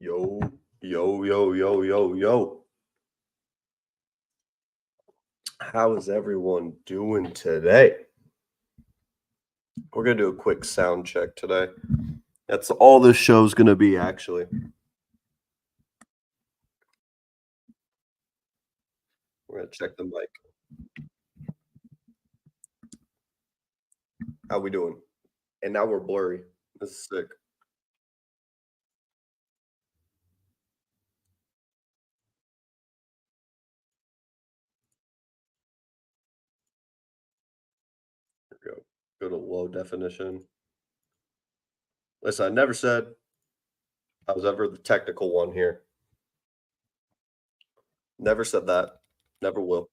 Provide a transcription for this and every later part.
Yo, yo. How is everyone doing today? We're going to do a quick sound check today. That's all this show's going to be, actually. We're going to check the mic. How we doing? And now we're blurry. This is sick. There we go. Go to low definition. Listen, I never said I was ever the technical one here. Never said that. Never will.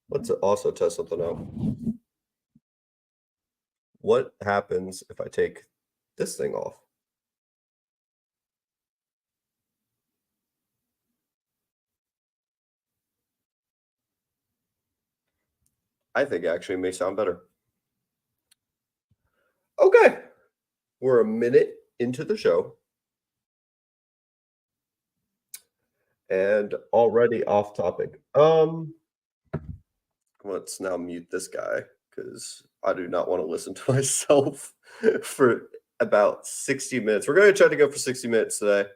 Let's also test something out. What happens if I take this thing off? I think actually may sound better. Okay. We're a minute into the show. And already off topic. Let's now mute this guy because I do not want to listen to myself for about 60 minutes. We're going to try to go for 60 minutes today.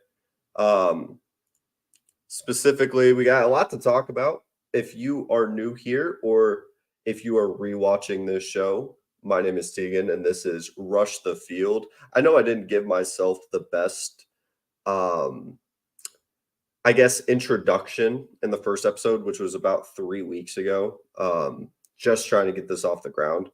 Specifically, we got a lot to talk about. If you are new here or if you are rewatching this show, my name is Tegan and this is Rush the Field. I know I didn't give myself the best I guess introduction in the first episode, which was about 3 weeks ago. Just trying to get this off the ground.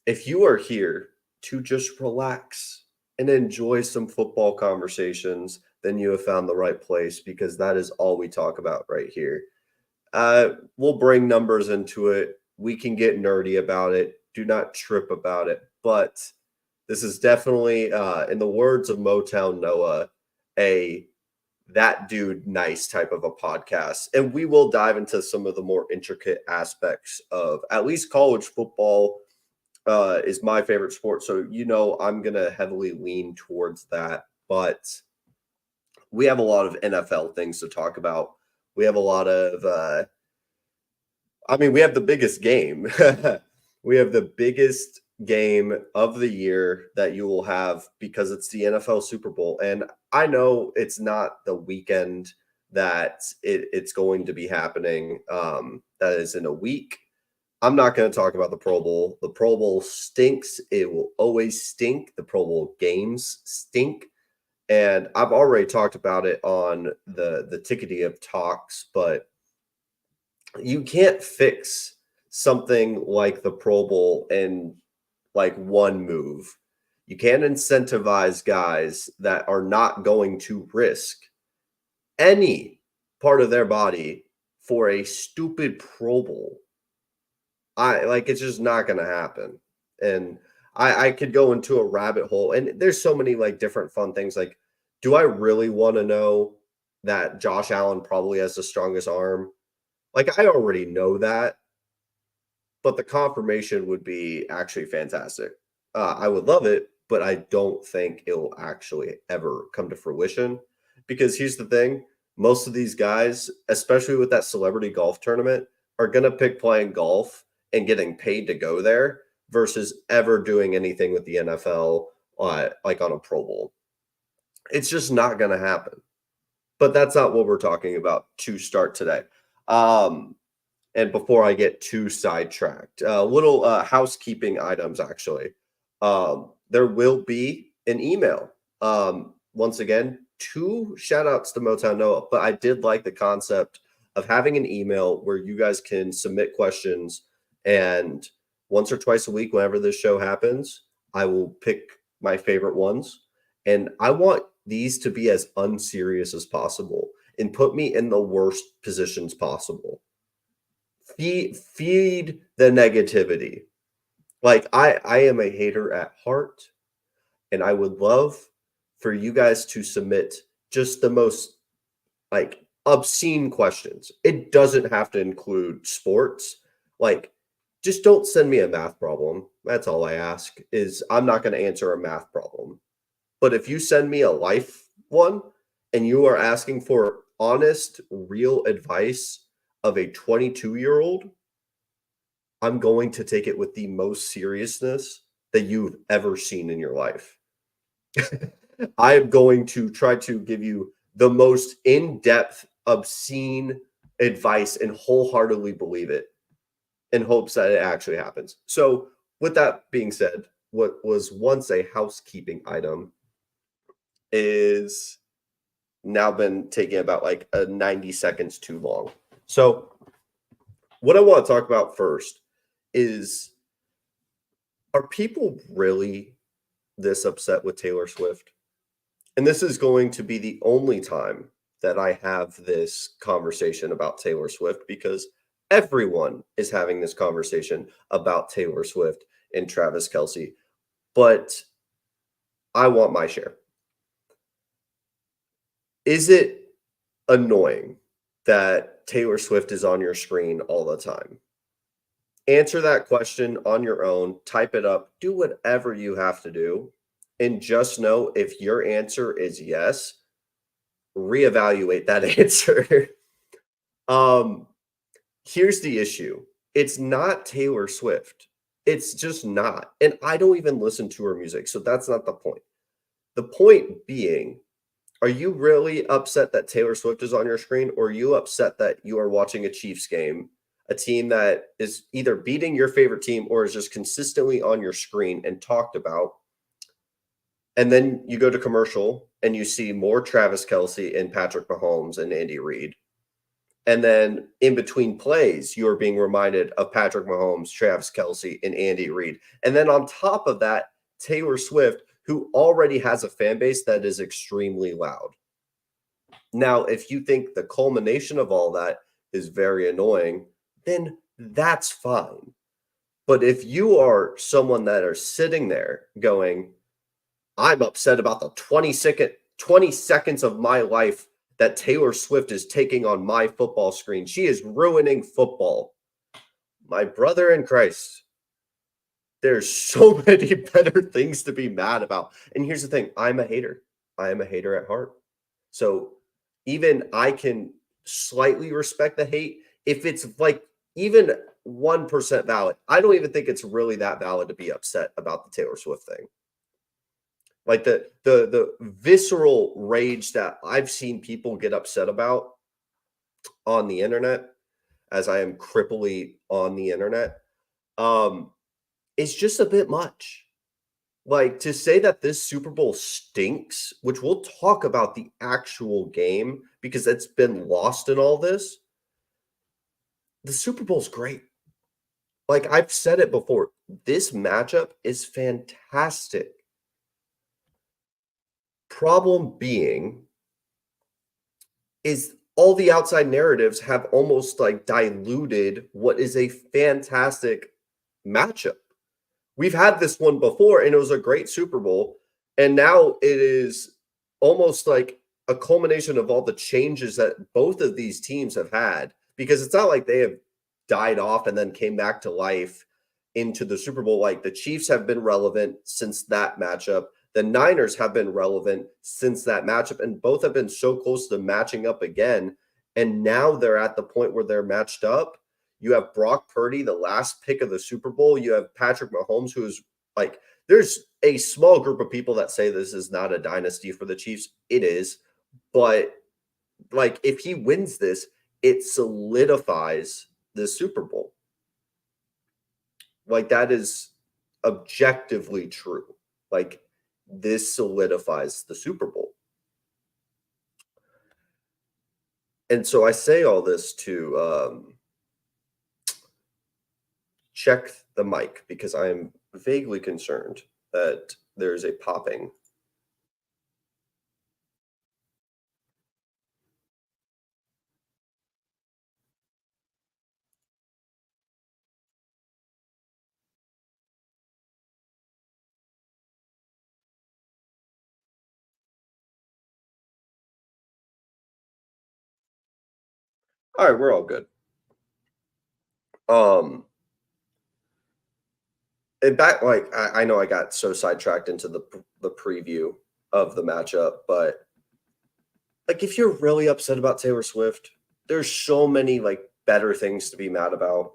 If you are here to just relax and enjoy some football conversations, then you have found the right place because that is all we talk about right here. We'll bring numbers into it. We can get nerdy about it. Do not trip about it. But this is definitely, in the words of Motown Noah, a that dude nice type of a podcast. And we will dive into some of the more intricate aspects of at least college football is my favorite sport. So, I'm going to heavily lean towards that. But we have a lot of NFL things to talk about. We have a lot of, we have the biggest game. We have the biggest game of the year that you will have because it's the NFL Super Bowl. And I know it's not the weekend that it's going to be happening. That is in a week. I'm not going to talk about the Pro Bowl. The Pro Bowl stinks. It will always stink. The Pro Bowl games stink. And I've already talked about it on the Tickety of Talks, but you can't fix something like the Pro Bowl in like one move. You can't incentivize guys that are not going to risk any part of their body for a stupid Pro Bowl. It's just not going to happen. And I could go into a rabbit hole, and there's so many like different fun things. Like, do I really want to know that Josh Allen probably has the strongest arm? Like, I already know that, but the confirmation would be actually fantastic. I would love it, but I don't think it'll actually ever come to fruition because here's the thing. Most of these guys, especially with that celebrity golf tournament, are going to pick playing golf and getting paid to go there versus ever doing anything with the NFL, like on a Pro Bowl. It's just not going to happen. But that's not what we're talking about to start today. And before I get too sidetracked, little housekeeping items, actually. There will be an email. Once again, 2 shout outs to Motown Noah, but I did like the concept of having an email where you guys can submit questions. And once or twice a week, whenever this show happens, I will pick my favorite ones. And I want these to be as unserious as possible and put me in the worst positions possible. Feed the negativity. Like I am a hater at heart, and I would love for you guys to submit just the most obscene questions. It doesn't have to include sports. Like, just don't send me a math problem. That's all I ask. Is I'm not going to answer a math problem. But if you send me a life one and you are asking for honest, real advice of a 22-year-old, I'm going to take it with the most seriousness that you've ever seen in your life. I am going to try to give you the most in-depth, obscene advice and wholeheartedly believe it in hopes that it actually happens. So, with that being said, what was once a housekeeping item is now been taking about like a 90 seconds too long. So, what I want to talk about first is, are people really this upset with Taylor Swift? And this is going to be the only time that I have this conversation about Taylor Swift because everyone is having this conversation about Taylor Swift and Travis Kelce. But I want my share. Is it annoying that Taylor Swift is on your screen all the time? Answer that question on your own, type it up, do whatever you have to do. And just know if your answer is yes, reevaluate that answer. um, Here's the issue. It's not Taylor Swift. It's just not. And I don't even listen to her music, so that's not the point. The point being, are you really upset that Taylor Swift is on your screen, or are you upset that you are watching a Chiefs game, a team that is either beating your favorite team or is just consistently on your screen and talked about? And then you go to commercial and you see more Travis Kelce and Patrick Mahomes and Andy Reid. And then in between plays, you're being reminded of Patrick Mahomes, Travis Kelce, and Andy Reid. And then on top of that, Taylor Swift, who already has a fan base that is extremely loud. Now, if you think the culmination of all that is very annoying, then that's fine. But if you are someone that are sitting there going, I'm upset about the 20 seconds of my life that Taylor Swift is taking on my football screen. She is ruining football. My brother in Christ, there's so many better things to be mad about. And here's the thing, I'm a hater. I am a hater at heart. So even I can slightly respect the hate if it's like even 1% valid. I don't even think it's really that valid to be upset about the Taylor Swift thing. Like the visceral rage that I've seen people get upset about on the internet, as I am cripply on the internet, um, is just a bit much. Like to say that this Super Bowl stinks, which we'll talk about the actual game because it's been lost in all this. The Super Bowl's great. Like I've said it before, this matchup is fantastic. Problem being is all the outside narratives have almost like diluted what is a fantastic matchup. We've had this one before and it was a great Super Bowl. And now it is almost like a culmination of all the changes that both of these teams have had because it's not like they have died off and then came back to life into the Super Bowl. Like the Chiefs have been relevant since that matchup. The Niners have been relevant since that matchup, and both have been so close to matching up again. And now they're at the point where they're matched up. You have Brock Purdy, the last pick of the Super Bowl. You have Patrick Mahomes, who is like, there's a small group of people that say this is not a dynasty for the Chiefs. It is. But like, if he wins this, it solidifies the Super Bowl. Like, that is objectively true. Like, this solidifies the Super Bowl. And so I say all this to check the mic because I am vaguely concerned that there's a popping. All right, we're all good. Um, and back like I know I got so sidetracked into the preview of the matchup, but like if you're really upset about Taylor Swift, there's so many like better things to be mad about.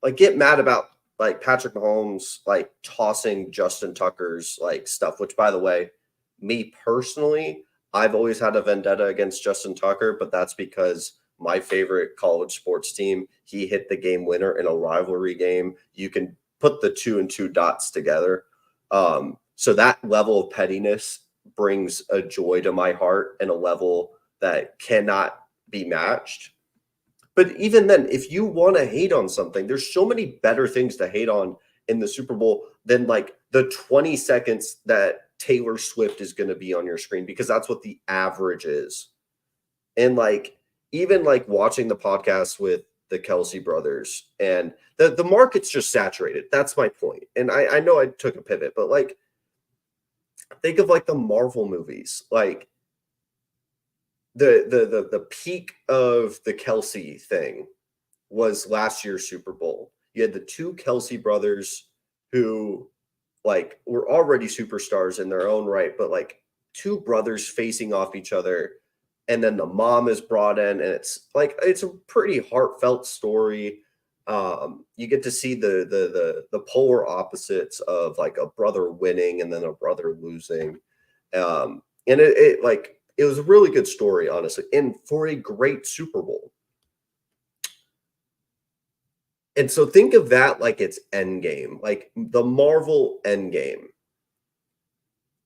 Like get mad about like Patrick Mahomes like tossing Justin Tucker's like stuff, which by the way, me personally, I've always had a vendetta against Justin Tucker, but that's because my favorite college sports team, he hit the game winner in a rivalry game. You can put the 2 and 2 dots together. So that level of pettiness brings a joy to my heart and a level that cannot be matched. But even then, if you want to hate on something, there's so many better things to hate on in the Super Bowl than like the 20 seconds that Taylor Swift is going to be on your screen, because that's what the average is. And like, even like watching the podcast with the Kelsey brothers, and the market's just saturated. That's my point. And I know I took a pivot, but like, think of like the Marvel movies, like the peak of the Kelsey thing was last year's Super Bowl. You had the two Kelsey brothers who like were already superstars in their own right, but like two brothers facing off each other, and then the mom is brought in, and it's like it's a pretty heartfelt story. You get to see the polar opposites of like a brother winning and then a brother losing. And it like it was a really good story, honestly, and for a great Super Bowl. And so think of that like it's Endgame, like the Marvel Endgame.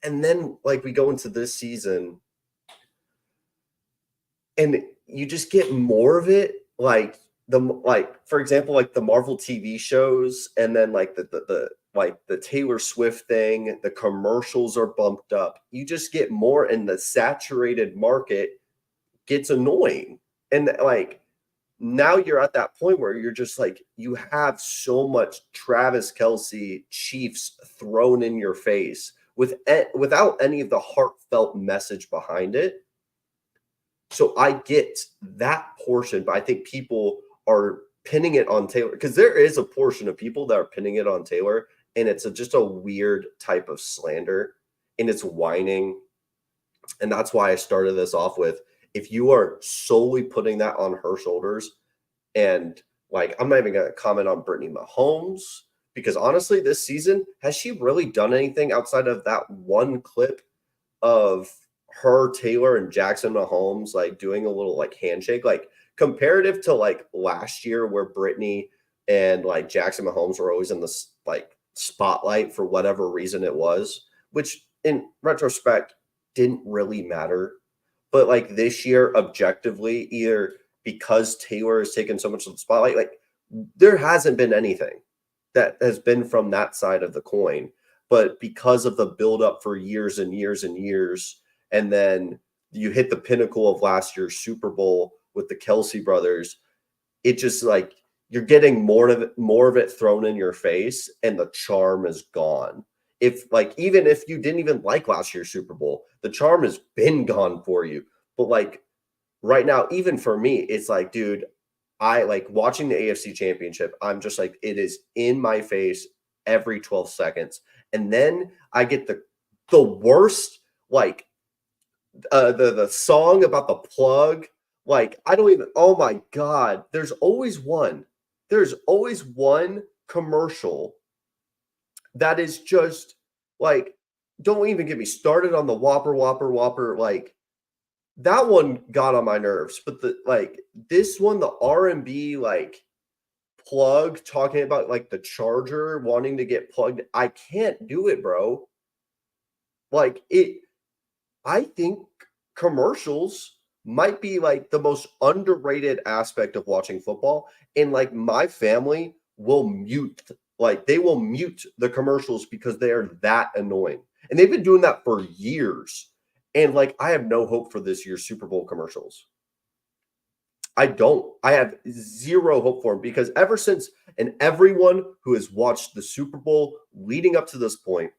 And then like we go into this season and you just get more of it, like for example, like the Marvel TV shows, and then like the like the Taylor Swift thing, the commercials are bumped up. You just get more, and the saturated market gets annoying. And like now you're at that point where you're just like, you have so much Travis Kelsey Chiefs thrown in your face without any of the heartfelt message behind it. So I get that portion, but I think people are pinning it on Taylor, because there is a portion of people that are pinning it on Taylor, and it's just a weird type of slander, and it's whining. And that's why I started this off with, if you are solely putting that on her shoulders, and like, I'm not even going to comment on Brittany Mahomes, because honestly, this season, has she really done anything outside of that one clip of her, Taylor, and Jackson Mahomes like doing a little like handshake, like comparative to like last year where Brittany and like Jackson Mahomes were always in the like spotlight for whatever reason it was, which in retrospect didn't really matter. But like this year, objectively, either because Taylor has taken so much of the spotlight, like there hasn't been anything that has been from that side of the coin. But because of the buildup for years and years and years, and then you hit the pinnacle of last year's Super Bowl with the Kelsey brothers, it just like you're getting more of it thrown in your face, and the charm is gone. If like, even if you didn't even like last year's Super Bowl, the charm has been gone for you. But like right now, even for me, it's like, dude, I like watching the AFC Championship. I'm just like, it is in my face every 12 seconds. And then I get the worst, like the song about the plug. Like, I don't even, oh my God, there's always one commercial that is just like, don't even get me started on the Whopper, Whopper, Whopper. Like, that one got on my nerves. But the like this one, the R&B like plug talking about like the charger wanting to get plugged, I can't do it, bro. Like it, I think commercials might be like the most underrated aspect of watching football. And like my family will they will mute the commercials because they are that annoying. And they've been doing that for years. And like, I have no hope for this year's Super Bowl commercials. I don't. I have zero hope for them, because ever since, and everyone who has watched the Super Bowl leading up to this point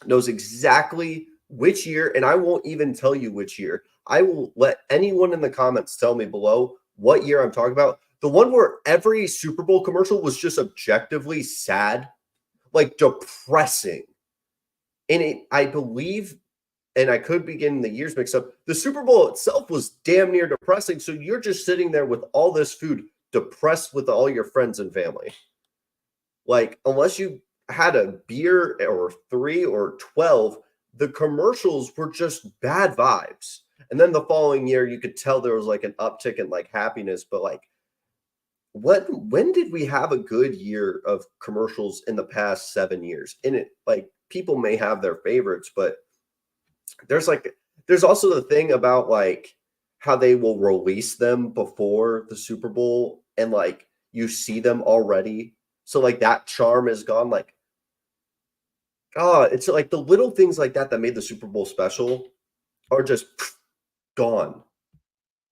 knows exactly which year, and I won't even tell you which year. I will let anyone in the comments tell me below what year I'm talking about. The one where every Super Bowl commercial was just objectively sad. like depressing. And I believe, and I could be getting the years mixed up, the Super Bowl itself was damn near depressing. So you're just sitting there with all this food, depressed with all your friends and family. Like, unless you had a beer or 3 or 12, the commercials were just bad vibes. And then the following year, you could tell there was like an uptick in like happiness, but like, when did we have a good year of commercials in the past 7 years? And it, like, people may have their favorites, but there's also the thing about like how they will release them before the Super Bowl and like you see them already. So like that charm is gone. Like, it's like the little things like that that made the Super Bowl special are just gone.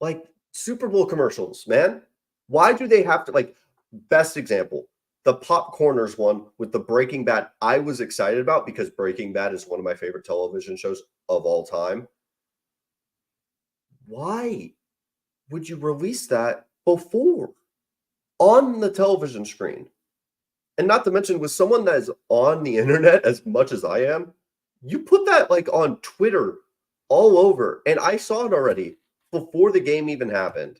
Like Super Bowl commercials, man. Why do they have to, like, best example, the Popcorners one with the Breaking Bad, I was excited about because Breaking Bad is one of my favorite television shows of all time. Why would you release that before on the television screen? And not to mention, with someone that is on the internet as much as I am, you put that like on Twitter all over, and I saw it already before the game even happened.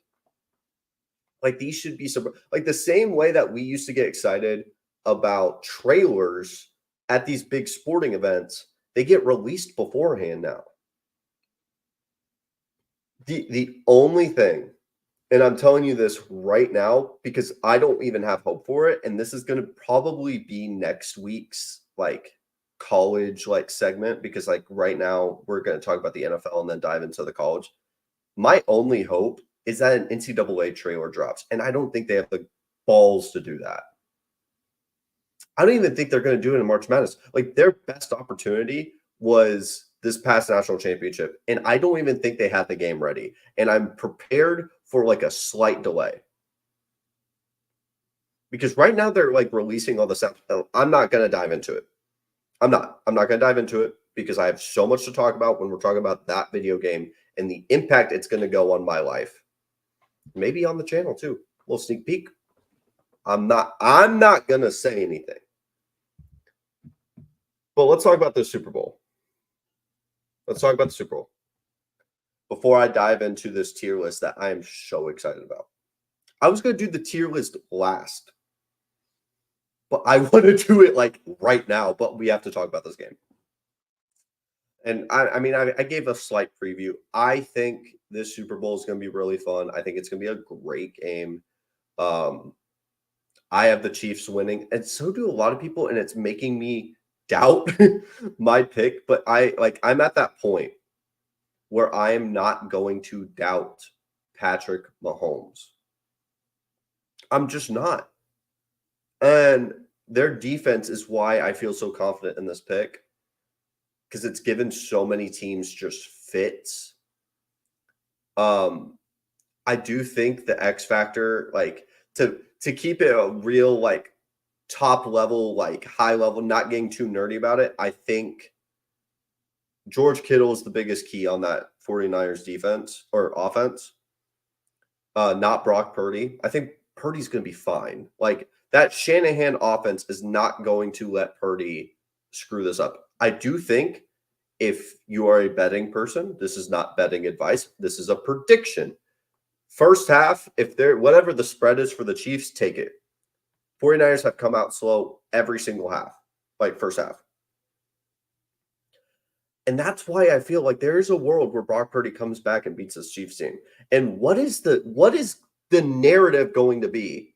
Like these should be some, like the same way that we used to get excited about trailers at these big sporting events, they get released beforehand now. The only thing, and I'm telling you this right now because I don't even have hope for it, and this is going to probably be next week's like college like segment because like right now we're going to talk about the NFL and then dive into the college. My only hope is that an NCAA trailer drops, and I don't think they have the balls to do that. I don't even think they're going to do it in March Madness. Like their best opportunity was this past national championship, and I don't even think they had the game ready. And I'm prepared for like a slight delay because right now they're like releasing all the stuff. I'm not going to dive into it. I'm not going to dive into it because I have so much to talk about when we're talking about that video game and the impact it's going to go on my life. Maybe on the channel too. A little sneak peek. I'm not going to say anything. But let's talk about the Super Bowl. Let's talk about the Super Bowl before I dive into this tier list that I am so excited about. I was going to do the tier list last, but I want to do it like right now, but we have to talk about this game. And I mean, I gave a slight preview. I think this Super Bowl is going to be really fun. I think it's going to be a great game. I have the Chiefs winning, and so do a lot of people, and it's making me doubt my pick. But I'm at that point where I am not going to doubt Patrick Mahomes. I'm just not. And their defense is why I feel so confident in this pick. Because it's given so many teams just fits. I do think the X factor, like to keep it a real like top level, like high level, not getting too nerdy about it. I think George Kittle is the biggest key on that 49ers defense or offense. Not Brock Purdy. I think Purdy's going to be fine. Like that Shanahan offense is not going to let Purdy screw this up. I do think if you are a betting person, this is not betting advice. This is a prediction. First half, if they're whatever the spread is for the Chiefs, take it. 49ers have come out slow every single half, like first half. And that's why I feel like there is a world where Brock Purdy comes back and beats this Chiefs team. And what is the narrative going to be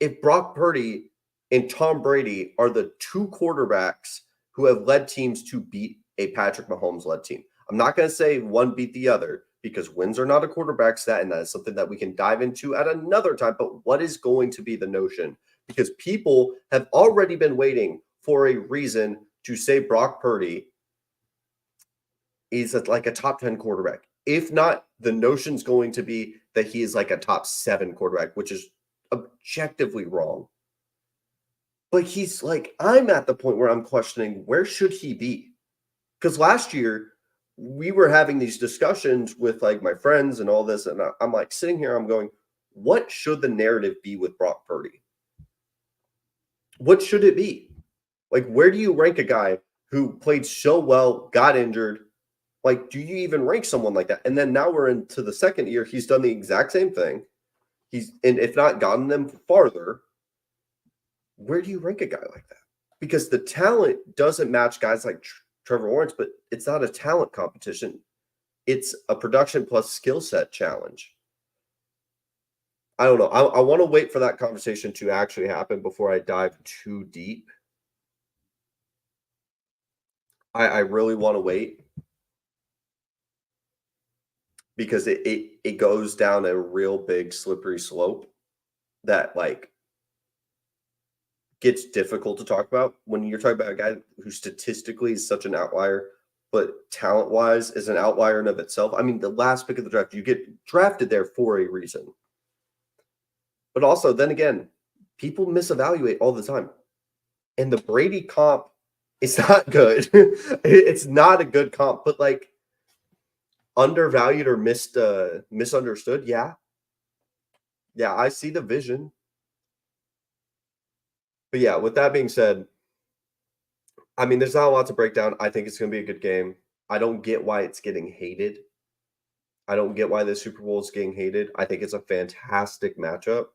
if Brock Purdy and Tom Brady are the two quarterbacks who have led teams to beat a Patrick Mahomes-led team? I'm not going to say one beat the other because wins are not a quarterback stat, and that is something that we can dive into at another time. But what is going to be the notion? Because people have already been waiting for a reason to say Brock Purdy is like a top 10 quarterback. If not, the notion's going to be that he is like a top 7 quarterback, which is objectively wrong. But he's like, I'm at the point where I'm questioning where should he be? Because last year we were having these discussions with like my friends and all this, and I'm like sitting here, I'm going, what should the narrative be with Brock Purdy? What should it be? Like, where do you rank a guy who played so well, got injured? Like, do you even rank someone like that? And then now we're into the second year. He's done the exact same thing. And if not gotten them farther, where do you rank a guy like that? Because the talent doesn't match guys like Trevor Lawrence, but it's not a talent competition. It's a production plus skill set challenge. I don't know. I want to wait for that conversation to actually happen before I dive too deep. I really want to wait because it goes down a real big slippery slope that like gets difficult to talk about when you're talking about a guy who statistically is such an outlier, but talent wise is an outlier in of itself. I mean, the last pick of the draft, you get drafted there for a reason. But also, then again, people misevaluate all the time. And the Brady comp is not good. It's not a good comp, but like undervalued or misunderstood. Yeah. Yeah, I see the vision. But yeah, with that being said, I mean, there's not a lot to break down. I think it's going to be a good game. I don't get why it's getting hated. I don't get why the Super Bowl is getting hated. I think it's a fantastic matchup.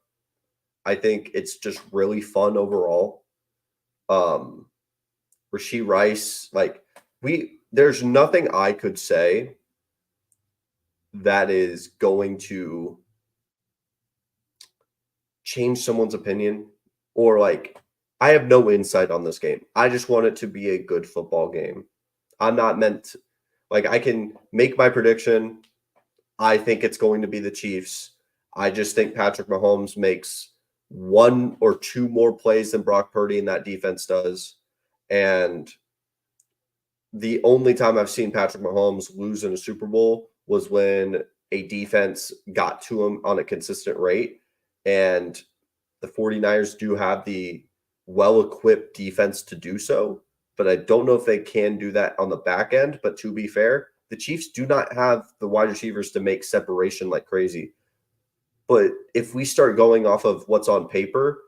I think it's just really fun overall. Rashee Rice, like there's nothing I could say that is going to change someone's opinion or like I have no insight on this game. I just want it to be a good football game. I'm not meant to, like I can make my prediction. I think it's going to be the Chiefs. I just think Patrick Mahomes makes one or two more plays than Brock Purdy and that defense does. And the only time I've seen Patrick Mahomes lose in a Super Bowl was when a defense got to him on a consistent rate. And the 49ers do have the well-equipped defense to do so, but I don't know if they can do that on the back end. But to be fair, the Chiefs do not have the wide receivers to make separation like crazy. But if we start going off of what's on paper,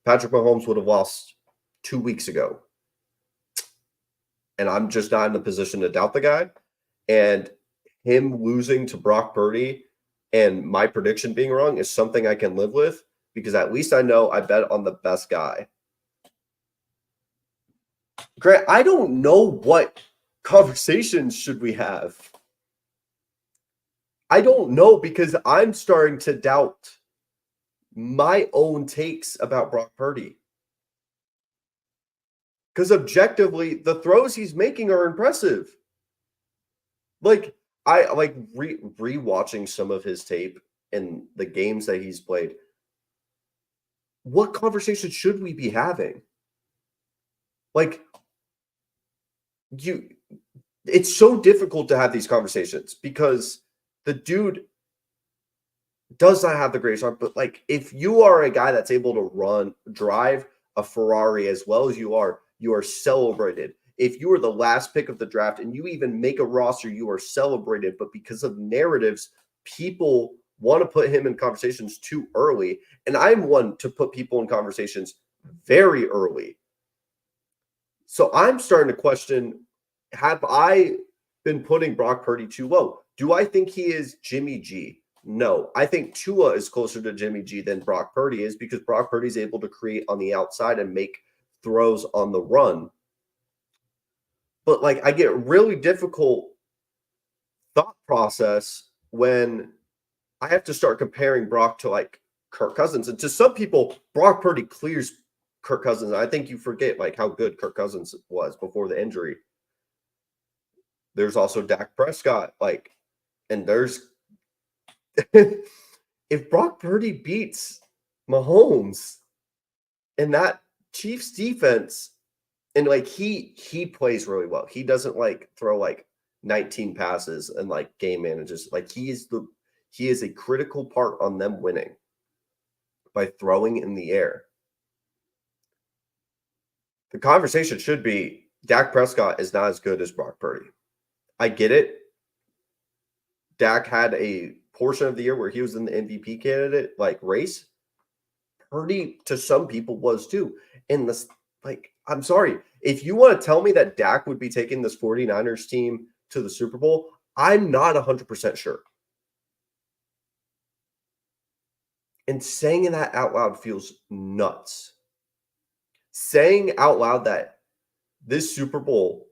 Patrick Mahomes would have lost 2 weeks ago. And I'm just not in a position to doubt the guy. And him losing to Brock Purdy and my prediction being wrong is something I can live with because at least I know I bet on the best guy. Grant, I don't know what conversations should we have. I don't know because I'm starting to doubt my own takes about Brock Purdy. Because objectively, the throws he's making are impressive. Like, I like rewatching some of his tape and the games that he's played. What conversation should we be having? Like, it's so difficult to have these conversations because the dude does not have the greatest arm. But like, if you are a guy that's able to drive a Ferrari as well as you are celebrated. If you are the last pick of the draft and you even make a roster, you are celebrated. But because of narratives, people want to put him in conversations too early. And I'm one to put people in conversations very early. So I'm starting to question, have I been putting Brock Purdy too low? Do I think he is Jimmy G? No. I think Tua is closer to Jimmy G than Brock Purdy is because Brock Purdy is able to create on the outside and make throws on the run. But like I get really difficult thought process when I have to start comparing Brock to like Kirk Cousins. And to some people, Brock Purdy clears Kirk Cousins. I think you forget like how good Kirk Cousins was before the injury. There's also Dak Prescott, like, and there's if Brock Purdy beats Mahomes and that Chiefs defense, and like he plays really well. He doesn't like throw like 19 passes and like game manages. Like he is a critical part on them winning by throwing in the air. The conversation should be Dak Prescott is not as good as Brock Purdy. I get it. Dak had a portion of the year where he was in the MVP candidate like race. Purdy to some people was too. And this like I'm sorry. If you want to tell me that Dak would be taking this 49ers team to the Super Bowl, I'm not 100% sure. And saying that out loud feels nuts. Saying out loud that this Super Bowl,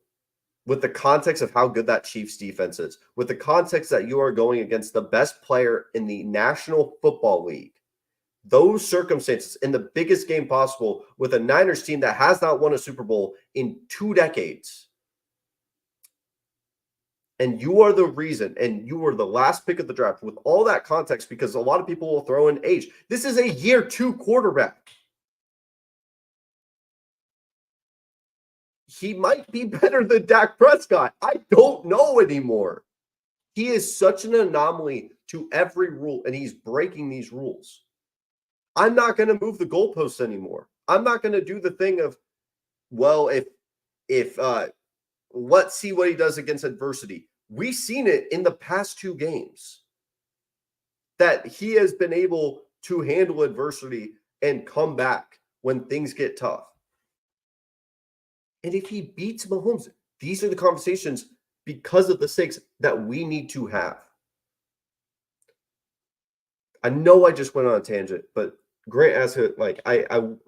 with the context of how good that Chiefs defense is, with the context that you are going against the best player in the National Football League, those circumstances in the biggest game possible with a Niners team that has not won a Super Bowl in 2 decades. And you are the reason, and you were the last pick of the draft with all that context, because a lot of people will throw in age. This is a year 2 quarterback. He might be better than Dak Prescott. I don't know anymore. He is such an anomaly to every rule, and he's breaking these rules. I'm not going to move the goalposts anymore. I'm not going to do the thing of, well, if let's see what he does against adversity. We've seen it in the past 2 games that he has been able to handle adversity and come back when things get tough. And if he beats Mahomes, these are the conversations because of the stakes that we need to have. I know I just went on a tangent, but Grant asked it, like, I'm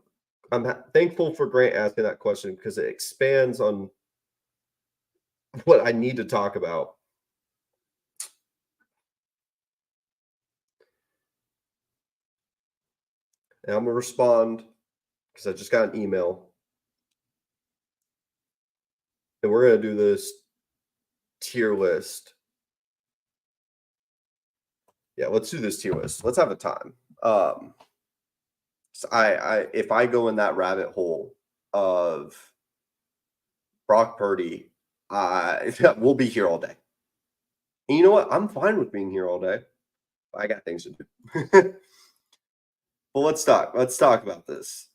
thankful for Grant asking that question because it expands on what I need to talk about. And I'm going to respond because I just got an email. And we're going to do this tier list. Yeah, let's do this tier list. Let's have a time. So if I go in that rabbit hole of Brock Purdy, we'll be here all day. And you know what? I'm fine with being here all day. I got things to do. Well, let's talk. Let's talk about this.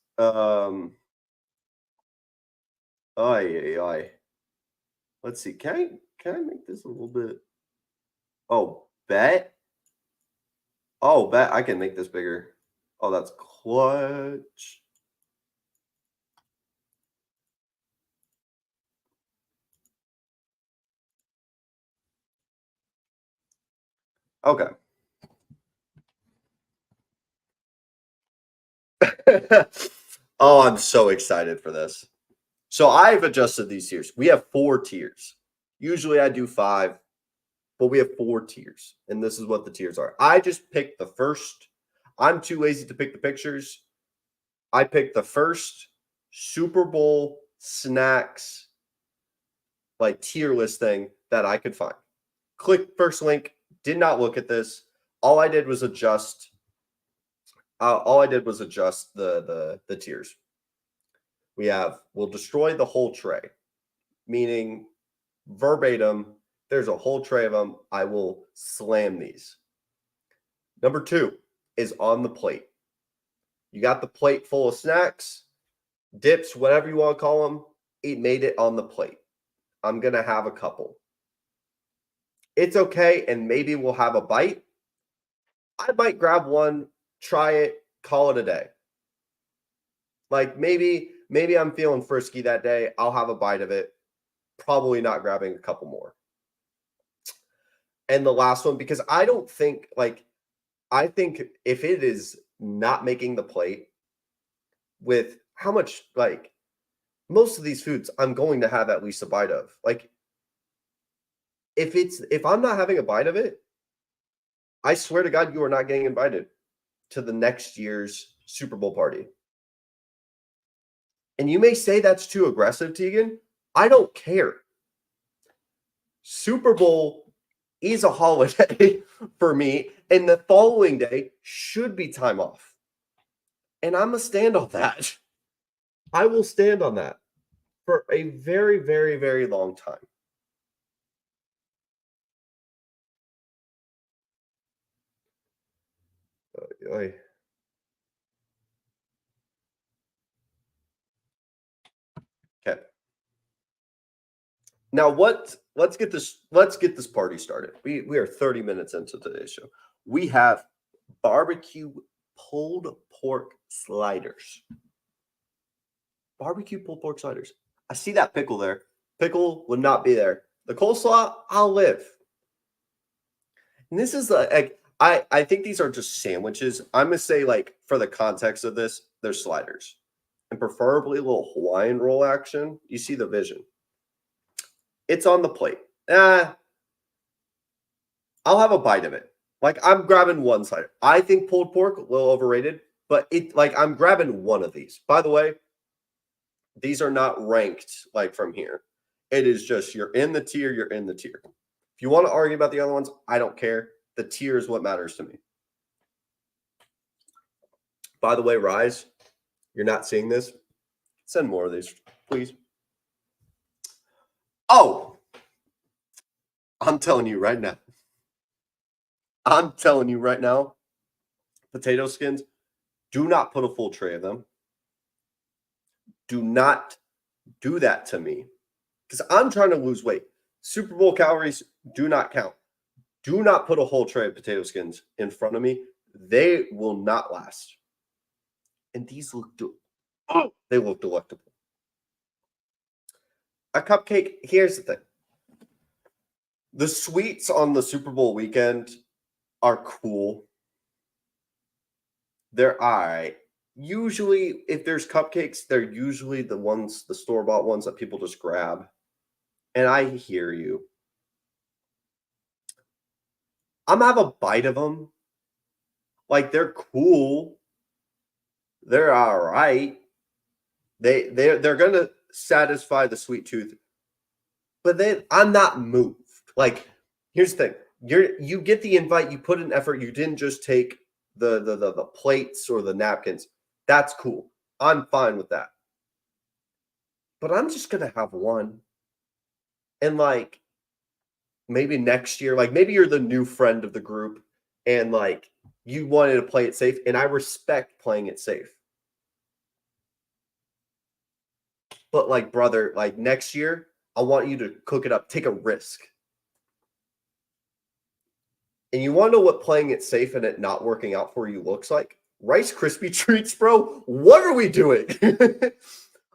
Let's see. Can I make this a little bit? Oh, bet. Oh, bet I can make this bigger. Oh, that's clutch. Okay. Oh, I'm so excited for this. So I've adjusted these tiers. We have 4 tiers. Usually I do 5, but we have 4 tiers. And this is what the tiers are. I just picked the first. I'm too lazy to pick the pictures. I picked the first Super Bowl snacks, like tier list thing that I could find. Click first link. Did not look at this. All I did was adjust. The tiers. We'll destroy the whole tray, meaning verbatim, there's a whole tray of them. I will slam these. Number 2 is on the plate. You got the plate full of snacks, dips, whatever you want to call them. It made it on the plate. I'm going to have a couple. It's okay, and maybe we'll have a bite. I might grab one, try it, call it a day. Like maybe I'm feeling frisky that day. I'll have a bite of it. Probably not grabbing a couple more. And the last one, because I think if it is not making the plate with how much, like, most of these foods I'm going to have at least a bite of. Like, if I'm not having a bite of it, I swear to God, you are not getting invited to the next year's Super Bowl party. And you may say that's too aggressive, Tegan. I don't care. Super Bowl is a holiday for me, and the following day should be time off. And I'm going to stand on that. I will stand on that for a very, very, very long time. Okay. Now let's get this party started. We are 30 minutes into today's show. We have barbecue pulled pork sliders. barbecue pulled pork sliders. I see that pickle there. Pickle would not be there. The coleslaw, I'll live. And this is like I think these are just sandwiches. I'm gonna say, like, for the context of this, they're sliders. And preferably a little Hawaiian roll action. You see the vision. It's on the plate. I'll have a bite of it. Like, I'm grabbing one slider. I think pulled pork, a little overrated, but I'm grabbing one of these. By the way, these are not ranked like from here. It is just you're in the tier, you're in the tier. If you want to argue about the other ones, I don't care. The tier is what matters to me. By the way, Rise, you're not seeing this. Send more of these, please. Oh, I'm telling you right now. Potato skins, do not put a full tray of them. Do not do that to me because I'm trying to lose weight. Super Bowl calories do not count. Do not put a whole tray of potato skins in front of me. They will not last. And these look they look delectable. A cupcake, here's the thing. The sweets on the Super Bowl weekend are cool. They're all right. Usually, if there's cupcakes, they're usually the store-bought ones that people just grab. And I hear you. I'm gonna have a bite of them. Like, they're cool. They're all right. They're gonna satisfy the sweet tooth. But then I'm not moved. Like, here's the thing. You get the invite, you put in effort, you didn't just take the plates or the napkins. That's cool. I'm fine with that. But I'm just gonna have one. And, like, maybe next year, like, maybe you're the new friend of the group and, like, you wanted to play it safe, and I respect playing it safe. But, like, brother, like, next year, I want you to cook it up. Take a risk. And you want to know what playing it safe and it not working out for you looks like? Rice Krispie treats, bro. What are we doing?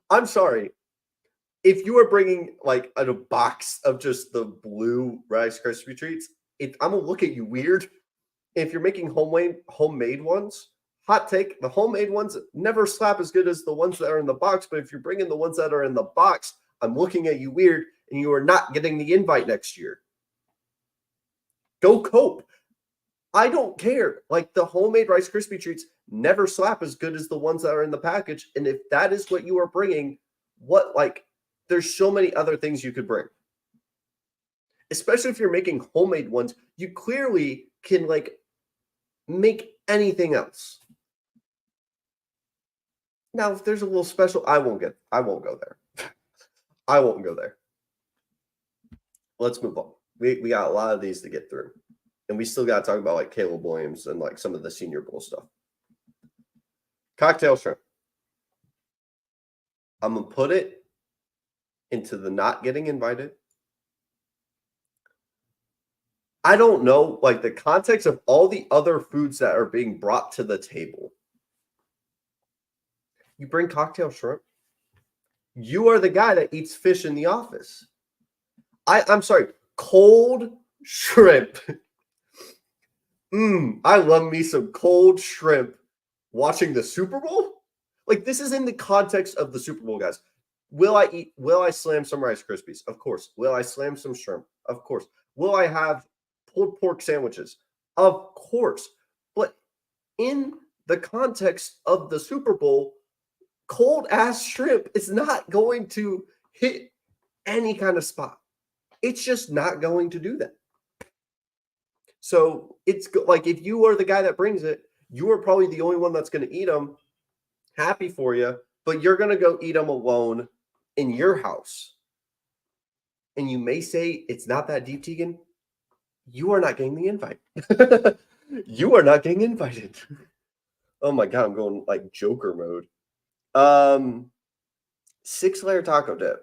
I'm sorry. If you are bringing, like, a box of just the blue Rice Krispie treats, I'm going to look at you weird. If you're making homemade ones, hot take, the homemade ones never slap as good as the ones that are in the box. But if you're bringing the ones that are in the box, I'm looking at you weird, and you are not getting the invite next year. Go cope. I don't care. Like, the homemade Rice Krispie treats never slap as good as the ones that are in the package. And if that is what you are bringing, there's so many other things you could bring. Especially if you're making homemade ones, you clearly can, like, make anything else. Now, if there's a little special, I won't go there. I won't go there. Let's move on. We got a lot of these to get through. And we still got to talk about, like, Caleb Williams and, like, some of the Senior Bowl stuff. Cocktail shrimp. I'm going to put it into the not getting invited. I don't know, like, the context of all the other foods that are being brought to the table. You bring cocktail shrimp. You are the guy that eats fish in the office. I'm sorry, cold shrimp. I love me some cold shrimp watching the Super Bowl. Like, this is in the context of the Super Bowl, guys. Will I slam some Rice Krispies? Of course. Will I slam some shrimp? Of course. Will I have pulled pork sandwiches? Of course. But in the context of the Super Bowl, cold ass shrimp is not going to hit any kind of spot. It's just not going to do that. So it's like, if you are the guy that brings it, you are probably the only one that's going to eat them. Happy for you, but you're going to go eat them alone in your house. And you may say it's not that deep, Tegan. You are not getting the invite. You are not getting invited. Oh my God, I'm going like Joker mode. 6-layer taco dip.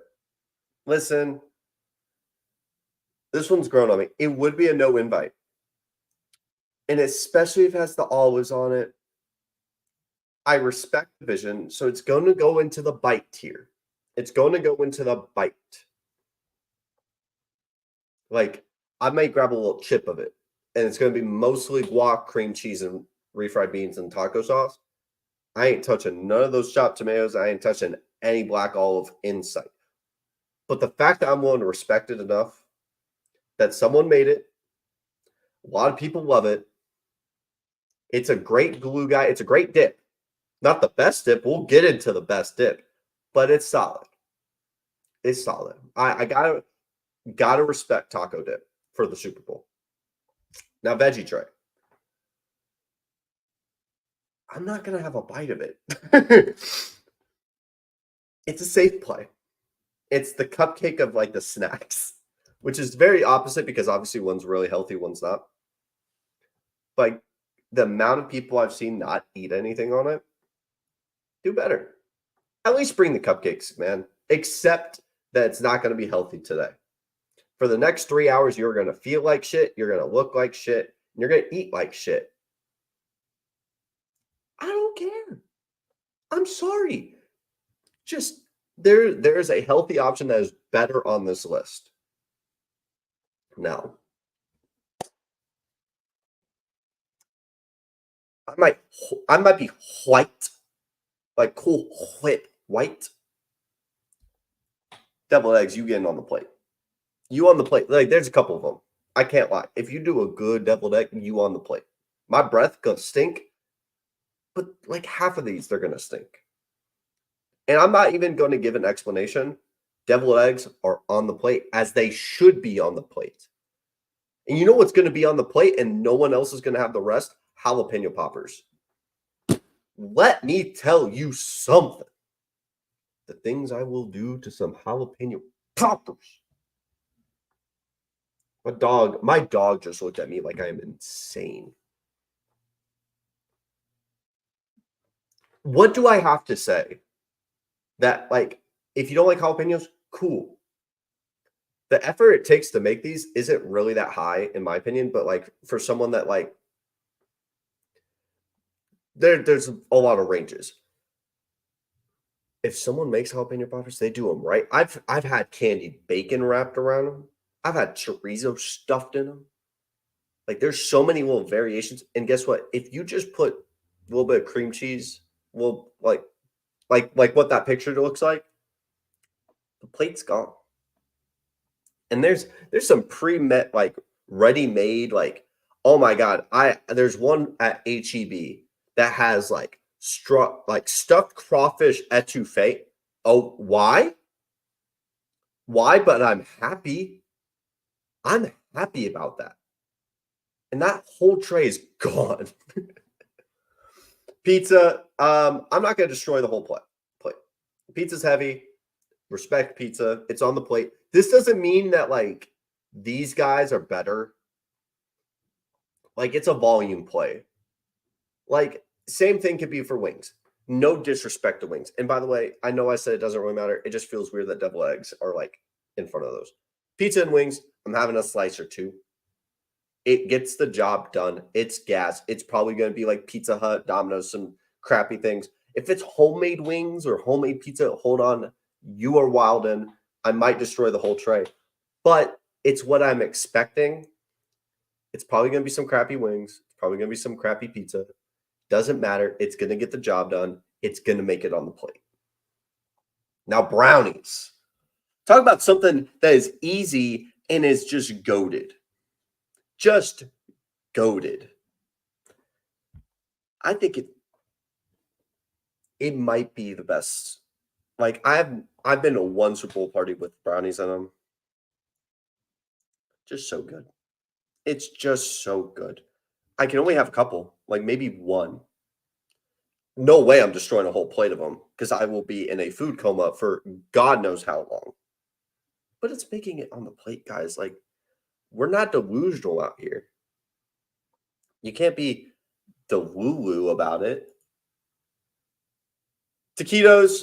Listen, this one's grown on me. It would be a no invite. And especially if it has the olives on it. I respect the vision, so it's going to go into the bite tier. It's going to go into the bite. Like, I might grab a little chip of it, and it's going to be mostly guac, cream cheese, and refried beans and taco sauce. I ain't touching none of those chopped tomatoes. I ain't touching any black olive in sight. But the fact that I'm willing to respect it enough that someone made it, a lot of people love it. It's a great glue guy. It's a great dip. Not the best dip. We'll get into the best dip, but it's solid. It's solid. I gotta respect taco dip for the Super Bowl. Now veggie tray. I'm not gonna have a bite of it. It's a safe play. It's the cupcake of like the snacks, which is very opposite because obviously one's really healthy, one's not. But the amount of people I've seen not eat anything on it, do better. At least bring the cupcakes, man. Except that it's not going to be healthy today. For the next 3 hours, you're going to feel like shit. You're going to look like shit. And you're going to eat like shit. I don't care. I'm sorry. Just there's a healthy option that is better on this list. Now, I might be white, like cool white. Deviled eggs, you getting on the plate. You on the plate. Like, there's a couple of them. I can't lie. If you do a good deviled egg, you on the plate. My breath gonna stink, but like half of these, they're gonna stink. And I'm not even going to give an explanation. Deviled eggs are on the plate as they should be on the plate. And you know what's going to be on the plate and no one else is going to have the rest? Jalapeno poppers. Let me tell you something. The things I will do to some jalapeno poppers. My dog just looked at me like I am insane. What do I have to say? That, like, if you don't like jalapenos, cool. The effort it takes to make these isn't really that high, in my opinion, but, like, for someone that, like there's a lot of ranges. If someone makes jalapeno poppers, they do them right. I've had candied bacon wrapped around them. I've had chorizo stuffed in them. Like, there's so many little variations, and guess what? If you just put a little bit of cream cheese, well, like what that picture looks like, the plate's gone. And there's some pre-met, like, ready-made, like, oh my god, there's one at HEB that has like stuffed crawfish etouffee. Oh, why? Why? But I'm happy. I'm happy about that. And that whole tray is gone. Pizza. I'm not gonna destroy the whole plate. Pizza's heavy. Respect pizza. It's on the plate. This doesn't mean that like these guys are better. Like, it's a volume play. Like, same thing could be for wings. No disrespect to wings. And by the way, I know I said it doesn't really matter. It just feels weird that deviled eggs are like in front of those. Pizza and wings, I'm having a slice or two. It gets the job done. It's gas. It's probably going to be like Pizza Hut, Domino's, some crappy things. If it's homemade wings or homemade pizza, hold on. You are wildin'. I might destroy the whole tray. But it's what I'm expecting. It's probably going to be some crappy wings. It's probably going to be some crappy pizza. Doesn't matter. It's going to get the job done. It's going to make it on the plate. Now, brownies. Talk about something that is easy and is just goated. Just goated. I think it might be the best. Like, I've been to one Super Bowl party with brownies in them. Just so good. It's just so good. I can only have a couple, like maybe one. No way I'm destroying a whole plate of them because I will be in a food coma for God knows how long. But it's making it on the plate, guys. Like, we're not delusional out here. You can't be delulu about it. Taquitos.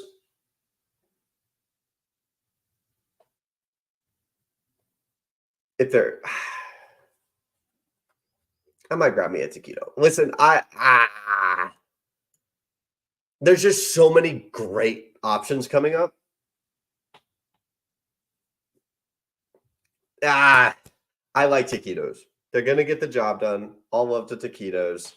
If they're I might grab me a taquito. Listen, There's just so many great options coming up. Ah, I like taquitos. They're gonna get the job done. All love to taquitos.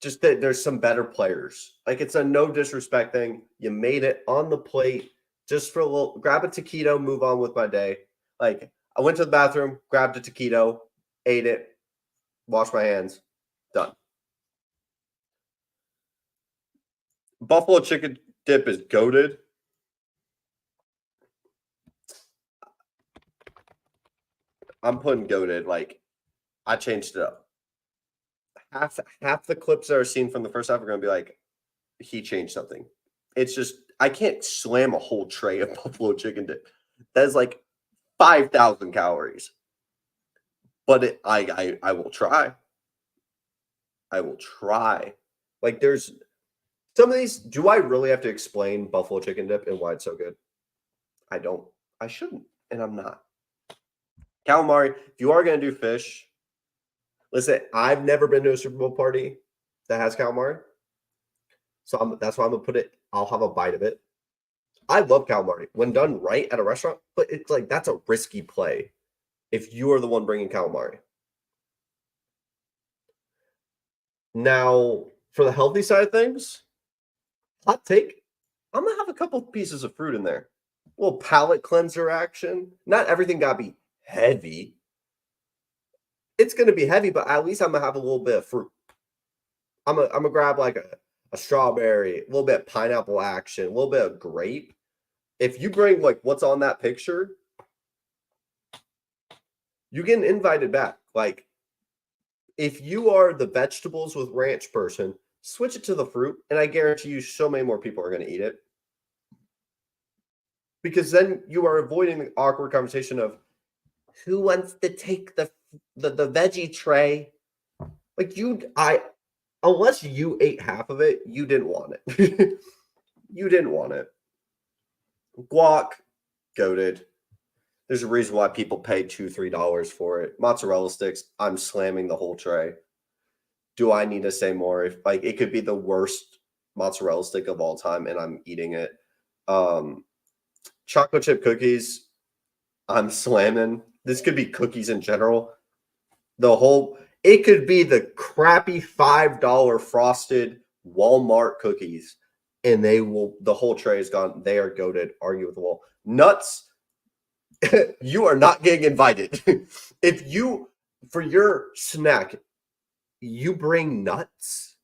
Just that there's some better players. Like, it's a no disrespect thing. You made it on the plate just for a little grab a taquito, move on with my day. Like, I went to the bathroom, grabbed a taquito, ate it, washed my hands, done. Buffalo chicken dip is goated. I'm putting goated. Like, I changed it up. Half the clips that are seen from the first half are gonna be like, he changed something. It's just I can't slam a whole tray of buffalo chicken dip. That is like 5,000 calories. But I will try. I will try. Like, there's some of these. Do I really have to explain buffalo chicken dip and why it's so good? I don't. I shouldn't, and I'm not. Calamari. If you are gonna do fish, listen. I've never been to a Super Bowl party that has calamari, so that's why I'm gonna put it. I'll have a bite of it. I love calamari when done right at a restaurant, but it's like that's a risky play if you are the one bringing calamari. Now, for the healthy side of things, hot take, I'm gonna have a couple pieces of fruit in there. A little palate cleanser action. Not everything gotta be heavy. It's gonna be heavy, but at least I'm gonna have a little bit of fruit. I'm gonna grab like a strawberry, a little bit of pineapple action, a little bit of grape. If you bring like what's on that picture, you get invited back. Like, if you are the vegetables with ranch person, switch it to the fruit, and I guarantee you so many more people are gonna eat it. Because then you are avoiding the awkward conversation of who wants to take the veggie tray. Like, unless you ate half of it, you didn't want it. You didn't want it. Guac, goated. There's a reason why people pay $2-3 for it. Mozzarella sticks, I'm slamming the whole tray. Do I need to say more? If like it could be the worst mozzarella stick of all time, and I'm eating it. Chocolate chip cookies, I'm slamming. This could be cookies in general. It could be the crappy $5 frosted Walmart cookies, and the whole tray is gone. They are goated. Argue with the wall. Nuts, you are not getting invited. If you, for your snack, you bring nuts,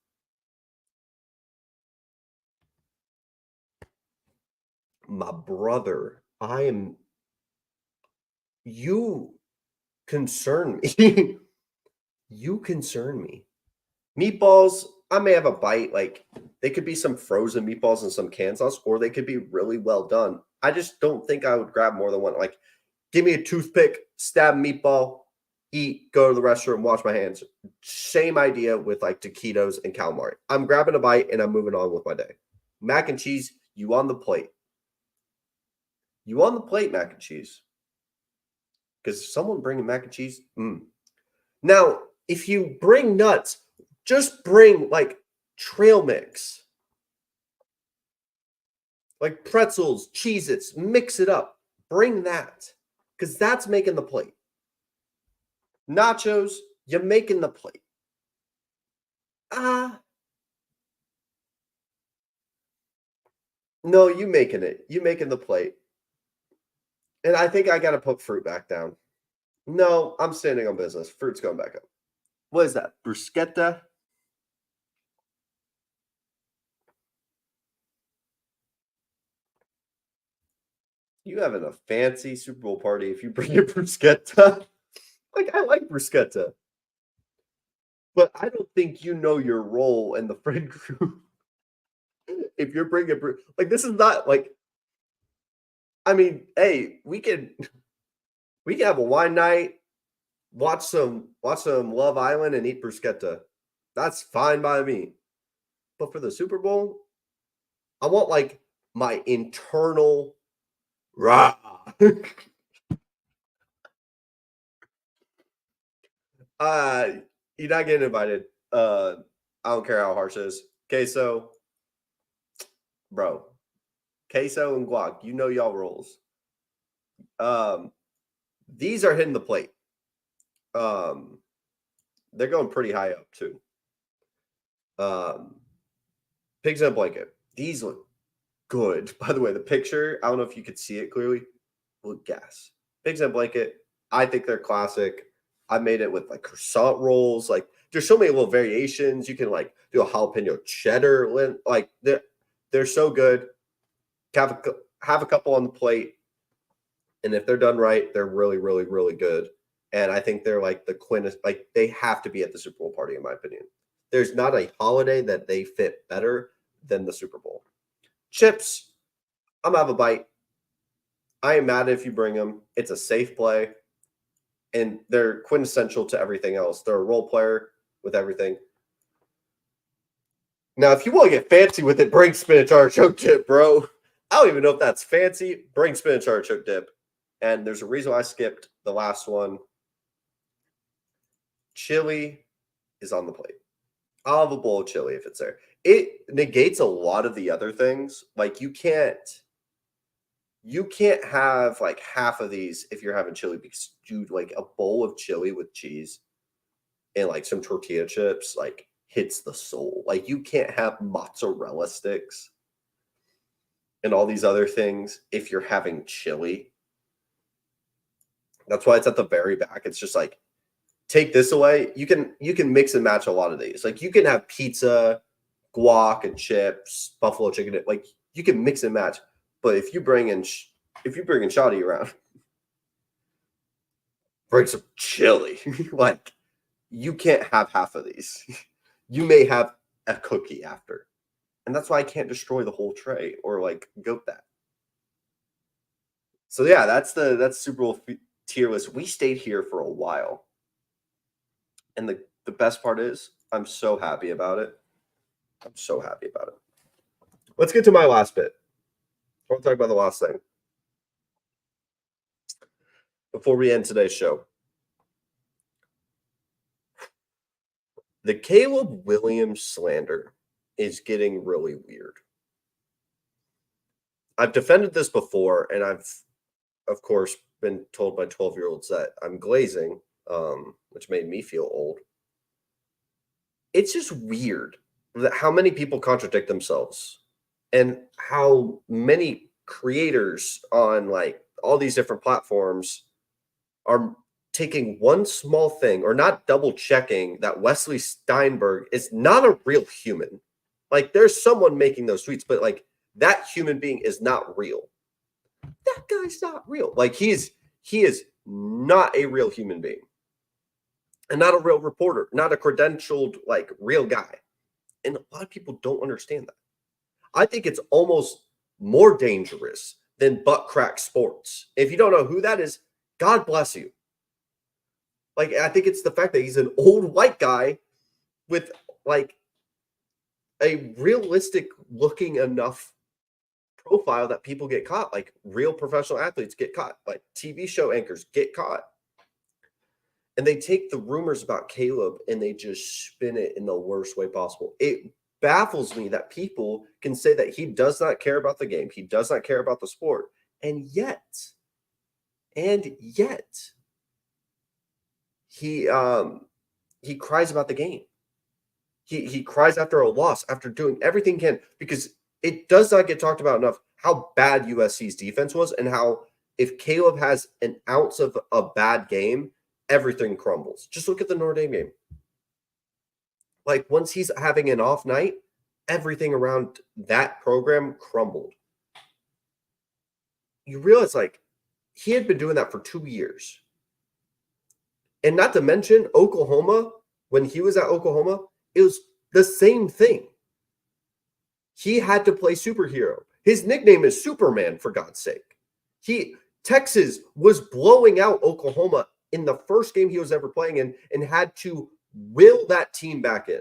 my brother, you concern me. You concern me. Meatballs, I may have a bite. Like, they could be some frozen meatballs and some canned sauce, or they could be really well done. I just don't think I would grab more than one. Like, give me a toothpick, stab a meatball, eat, go to the restroom, wash my hands. Same idea with like taquitos and calamari. I'm grabbing a bite and I'm moving on with my day. Mac and cheese, you on the plate. You on the plate, mac and cheese. Because someone bringing mac and cheese. Now, if you bring nuts, just bring like trail mix, like pretzels, Cheez-Its, mix it up. Bring that, because that's making the plate. Nachos, you're making the plate. No, you making it. You making the plate. And I think I got to put fruit back down. No, I'm standing on business. Fruit's going back up. What is that? Bruschetta? You having a fancy Super Bowl party if you bring your bruschetta? Like, I like bruschetta. But I don't think you know your role in the friend group. If you're bringing like, this is not like, I mean, hey, we can have a wine night, watch some Love Island, and eat bruschetta. That's fine by me. But for the Super Bowl, I want like my internal rah. uh, you're not getting invited. I don't care how harsh it is. Queso, bro. Queso and guac, you know y'all rolls. These are hitting the plate. They're going pretty high up too. Pigs in a blanket. These look good. By the way, the picture, I don't know if you could see it clearly. Look, gas. Pigs in a blanket. I think they're classic. I made it with like croissant rolls. Like there's so many little variations. You can like do a jalapeno cheddar. Like they're so good. Have a couple on the plate. And if they're done right, they're really, really, really good. And I think they're like the quintessence, like they have to be at the Super Bowl party, in my opinion. There's not a holiday that they fit better than the Super Bowl. Chips, I'm gonna have a bite. I am mad if you bring them. It's a safe play. And they're quintessential to everything else. They're a role player with everything. Now, if you want to get fancy with it, bring spinach artichoke dip, bro. I don't even know if that's fancy. Bring spinach artichoke dip. And there's a reason why I skipped the last one. Chili is on the plate. I'll have a bowl of chili if it's there. It negates a lot of the other things. Like you can't have like half of these if you're having chili, because dude, like a bowl of chili with cheese and like some tortilla chips like hits the soul. Like you can't have mozzarella sticks and all these other things if you're having chili. That's why it's at the very back. It's just like, take this away. You can mix and match a lot of these. Like you can have pizza, guac and chips, buffalo chicken. Like you can mix and match. But if you bring in Shoddy around, bring some chili. Like you can't have half of these. You may have a cookie after, and that's why I can't destroy the whole tray or like goat that. So yeah, that's Super Bowl tier list. We stayed here for a while. And the best part is, I'm so happy about it. I'm so happy about it. Let's get to my last bit. I want to talk about the last thing before we end today's show. The Caleb Williams slander is getting really weird. I've defended this before, and I've, of course, been told by 12-year-olds that I'm glazing, which made me feel old. It's just weird that how many people contradict themselves and how many creators on like all these different platforms are taking one small thing or not double checking that Wesley Steinberg is not a real human. Like there's someone making those tweets, but like that human being is not real. That guy's not real. Like he is not a real human being. And not a real reporter, not a credentialed, like real guy. And a lot of people don't understand that. I think it's almost more dangerous than butt crack sports. If you don't know who that is, God bless you. Like, I think it's the fact that he's an old white guy with like a realistic looking enough profile that people get caught. Like real professional athletes get caught. Like TV show anchors get caught. And they take the rumors about Caleb and they just spin it in the worst way possible. It baffles me that people can say that he does not care about the game. He does not care about the sport. And yet, he cries about the game. He cries after a loss, after doing everything he can, because it does not get talked about enough how bad USC's defense was and how if Caleb has an ounce of a bad game, everything crumbles. Just look at the Notre Dame game. Like once he's having an off night, everything around that program crumbled. You realize like he had been doing that for 2 years. And not to mention Oklahoma, when he was at Oklahoma, it was the same thing. He had to play superhero. His nickname is Superman, for God's sake. Texas was blowing out Oklahoma in the first game he was ever playing in and had to will that team back in.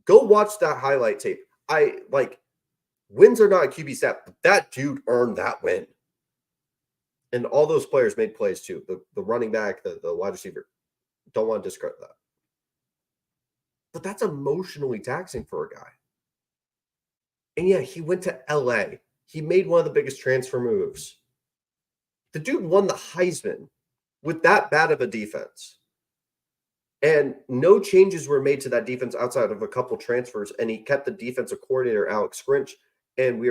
Go watch that highlight tape. Wins are not a QB stat, but that dude earned that win. And all those players made plays too. The running back, the wide receiver. Don't want to discredit that. but that's emotionally taxing for a guy. And yeah, he went to LA. He made one of the biggest transfer moves. The dude won the Heisman with that bad of a defense. And no changes were made to that defense outside of a couple transfers. And he kept the defensive coordinator, Alex Grinch. And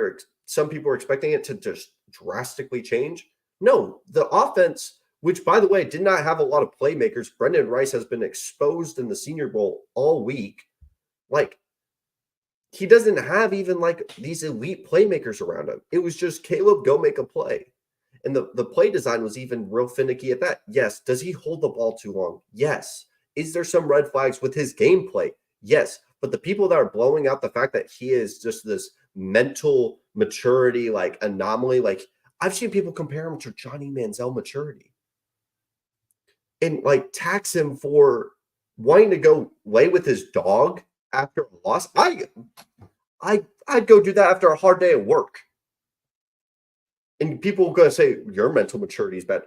some people were expecting it to just drastically change. No, the offense, which by the way, did not have a lot of playmakers. Brendan Rice has been exposed in the Senior Bowl all week. Like, he doesn't have even like these elite playmakers around him. It was just Caleb, go make a play. And the play design was even real finicky at that. Yes. Does he hold the ball too long? Yes. Is there some red flags with his gameplay? Yes. But the people that are blowing out the fact that he is just this mental maturity, like anomaly, like I've seen people compare him to Johnny Manziel maturity and like tax him for wanting to go lay with his dog after a loss. I'd go do that after a hard day at work. And people are going to say, your mental maturity is bad.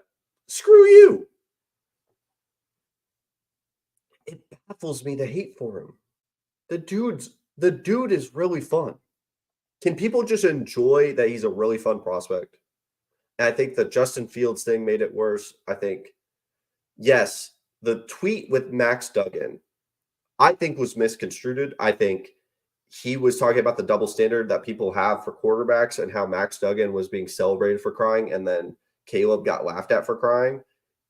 Screw you. It baffles me the hate for him. The dude is really fun. Can people just enjoy that he's a really fun prospect? And I think the Justin Fields thing made it worse. I think, yes, the tweet with Max Duggan, I think was misconstrued. I think he was talking about the double standard that people have for quarterbacks and how Max Duggan was being celebrated for crying and then Caleb got laughed at for crying.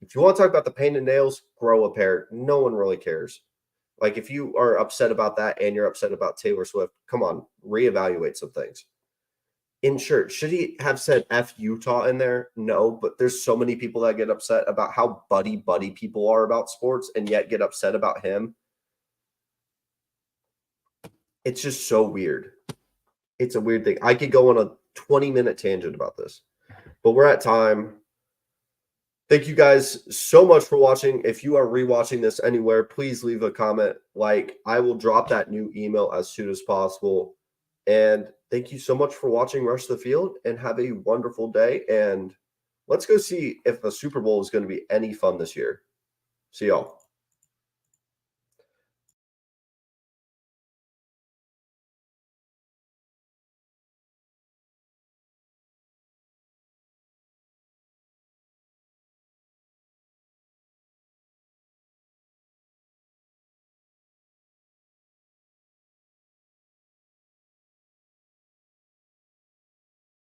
If you want to talk about the pain and nails, grow a pair. No one really cares. Like if you are upset about that and you're upset about Taylor Swift, come on, reevaluate some things. In shirt, should he have said F Utah in there? No, but there's so many people that get upset about how buddy people are about sports and yet get upset about him. It's just so weird. It's a weird thing. I could go on a 20-minute tangent about this, but we're at time. Thank you guys so much for watching. If you are rewatching this anywhere, please leave a comment. Like, I will drop that new email as soon as possible. And thank you so much for watching Rush the Field and have a wonderful day. And let's go see if the Super Bowl is going to be any fun this year. See y'all.